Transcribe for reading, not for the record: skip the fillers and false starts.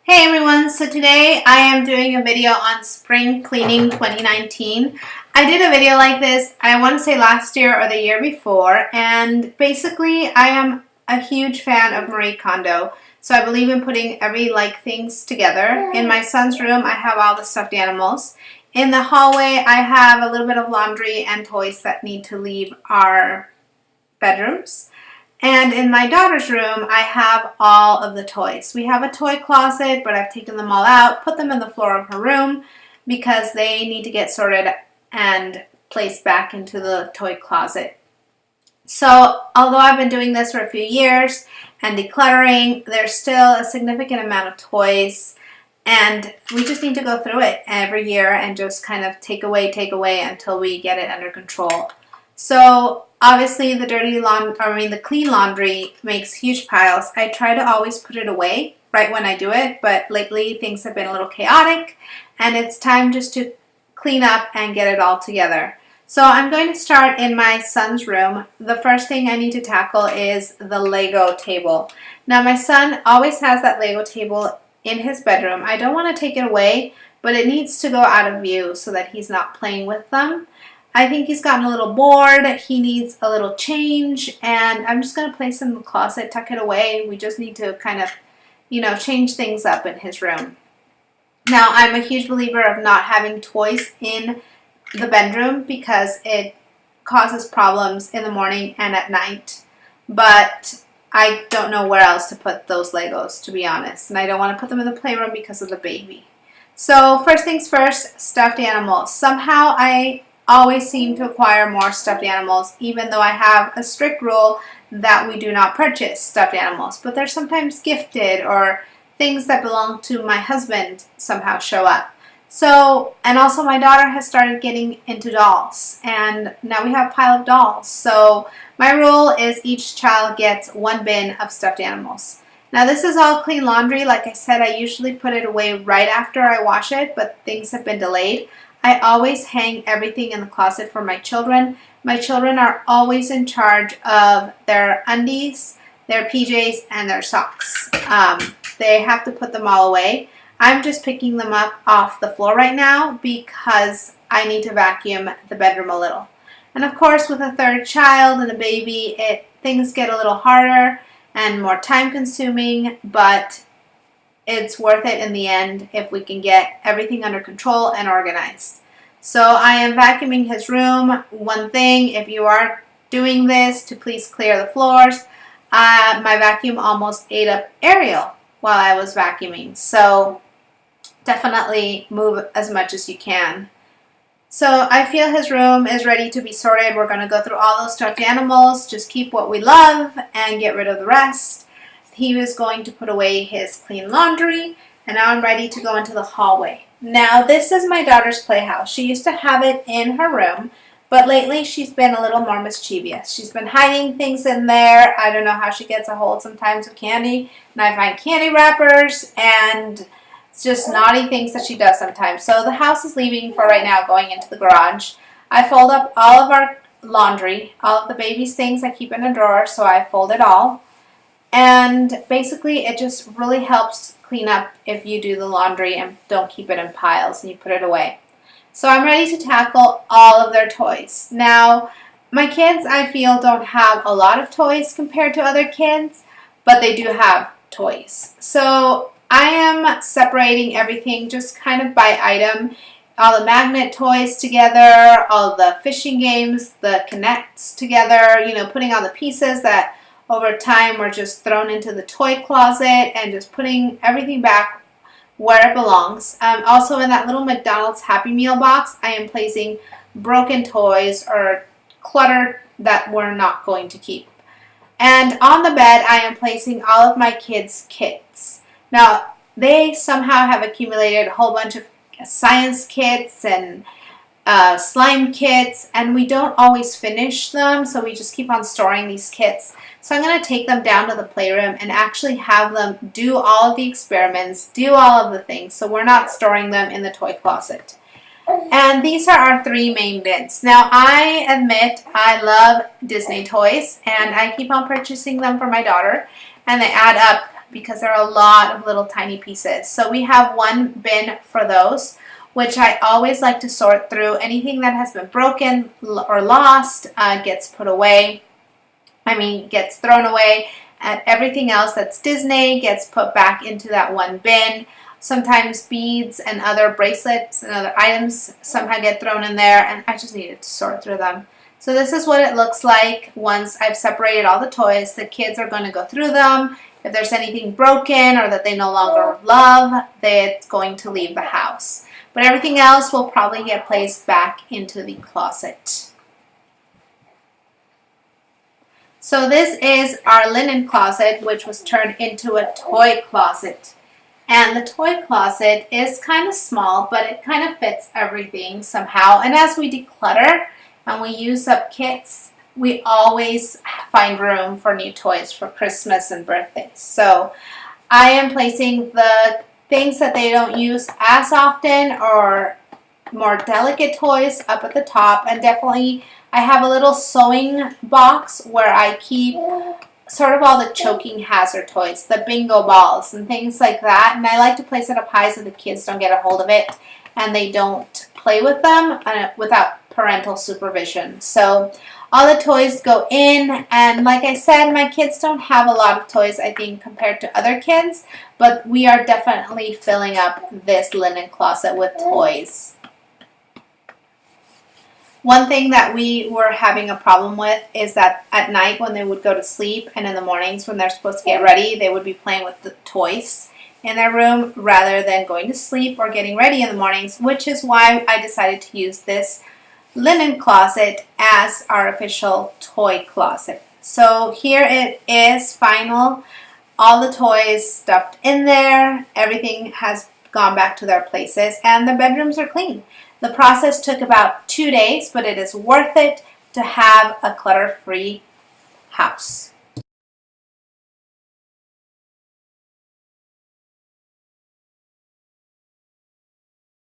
Hey everyone, so today I am doing a video on spring cleaning 2019. I did a video like this, I want to say last year or the year before, and basically I am a huge fan of Marie Kondo. So I believe in putting things together. In my son's room I have all the stuffed animals. In the hallway I have a little bit of laundry and toys that need to leave our bedrooms. And in my daughter's room, I have all of the toys. We have a toy closet, but I've taken them all out, put them in the floor of her room because they need to get sorted and placed back into the toy closet. So although I've been doing this for a few years and decluttering, there's still a significant amount of toys, and we just need to go through it every year and just kind of take away until we get it under control. So obviously the clean laundry makes huge piles. I try to always put it away right when I do it, but lately things have been a little chaotic and it's time just to clean up and get it all together. So I'm going to start in my son's room. The first thing I need to tackle is the Lego table. Now my son always has that Lego table in his bedroom. I don't want to take it away, but it needs to go out of view so that he's not playing with them. I think he's gotten a little bored, he needs a little change, and I'm just going to place him in the closet, tuck it away. We just need to kind of, change things up in his room. Now, I'm a huge believer of not having toys in the bedroom because it causes problems in the morning and at night, but I don't know where else to put those Legos, to be honest, and I don't want to put them in the playroom because of the baby. So first things first, stuffed animals. Somehow I always seem to acquire more stuffed animals, even though I have a strict rule that we do not purchase stuffed animals. But they're sometimes gifted, or things that belong to my husband somehow show up. So, and also my daughter has started getting into dolls, and now we have a pile of dolls. So my rule is each child gets one bin of stuffed animals. Now this is all clean laundry. Like I said, I usually put it away right after I wash it, but things have been delayed. I always hang everything in the closet for my children. My children are always in charge of their undies, their PJs, and their socks. They have to put them all away. I'm just picking them up off the floor right now because I need to vacuum the bedroom a little. And of course, with a third child and a baby, things get a little harder and more time consuming, but it's worth it in the end if we can get everything under control and organized. So I am vacuuming his room. One thing, if you are doing this, to please clear the floors. My vacuum almost ate up Ariel while I was vacuuming. So definitely move as much as you can. So I feel his room is ready to be sorted. We're going to go through all those stuffed animals, just keep what we love and get rid of the rest. He was going to put away his clean laundry, and now I'm ready to go into the hallway. Now this is my daughter's playhouse. She used to have it in her room, but lately she's been a little more mischievous. She's been hiding things in there. I don't know how she gets a hold sometimes of candy, and I find candy wrappers, and it's just naughty things that she does sometimes. So the house is leaving for right now, going into the garage. I fold up all of our laundry, all of the baby's things I keep in a drawer, so I fold it all. And basically it just really helps clean up if you do the laundry and don't keep it in piles and you put it away. So I'm ready to tackle all of their toys. Now my kids, I feel, don't have a lot of toys compared to other kids, but they do have toys. So I am separating everything just kind of by item. All the magnet toys together, all the fishing games, the Kinects together, putting all the pieces that over time were just thrown into the toy closet and just putting everything back where it belongs. Also in that little McDonald's Happy Meal box, I am placing broken toys or clutter that we're not going to keep. And on the bed, I am placing all of my kids' kits. Now, they somehow have accumulated a whole bunch of science kits and slime kits, and we don't always finish them, so we just keep on storing these kits. So I'm going to take them down to the playroom and actually have them do all of the experiments, do all of the things, so we're not storing them in the toy closet. And these are our three main bins. Now I admit I love Disney toys, and I keep on purchasing them for my daughter, and they add up because there are a lot of little tiny pieces. So we have one bin for those, which I always like to sort through. Anything that has been broken or lost gets put away. Gets thrown away, and everything else that's Disney gets put back into that one bin. Sometimes beads and other bracelets and other items somehow get thrown in there, and I just needed to sort through them. So this is what it looks like once I've separated all the toys. The kids are going to go through them. If there's anything broken or that they no longer love, it's going to leave the house. But everything else will probably get placed back into the closet. So this is our linen closet, which was turned into a toy closet. And the toy closet is kind of small, but it kind of fits everything somehow. And as we declutter and we use up kits, we always find room for new toys for Christmas and birthdays. So I am placing the things that they don't use as often or more delicate toys up at the top, and definitely I have a little sewing box where I keep sort of all the choking hazard toys, the bingo balls and things like that, and I like to place it up high so the kids don't get a hold of it and they don't play with them without parental supervision. So all the toys go in, and like I said, my kids don't have a lot of toys, I think, compared to other kids, but we are definitely filling up this linen closet with toys. One thing that we were having a problem with is that at night when they would go to sleep and in the mornings when they're supposed to get ready, they would be playing with the toys in their room rather than going to sleep or getting ready in the mornings, which is why I decided to use this linen closet as our official toy closet. So here it is, final. All the toys stuffed in there. Everything has gone back to their places, and the bedrooms are clean. The process took about 2 days, but it is worth it to have a clutter-free house.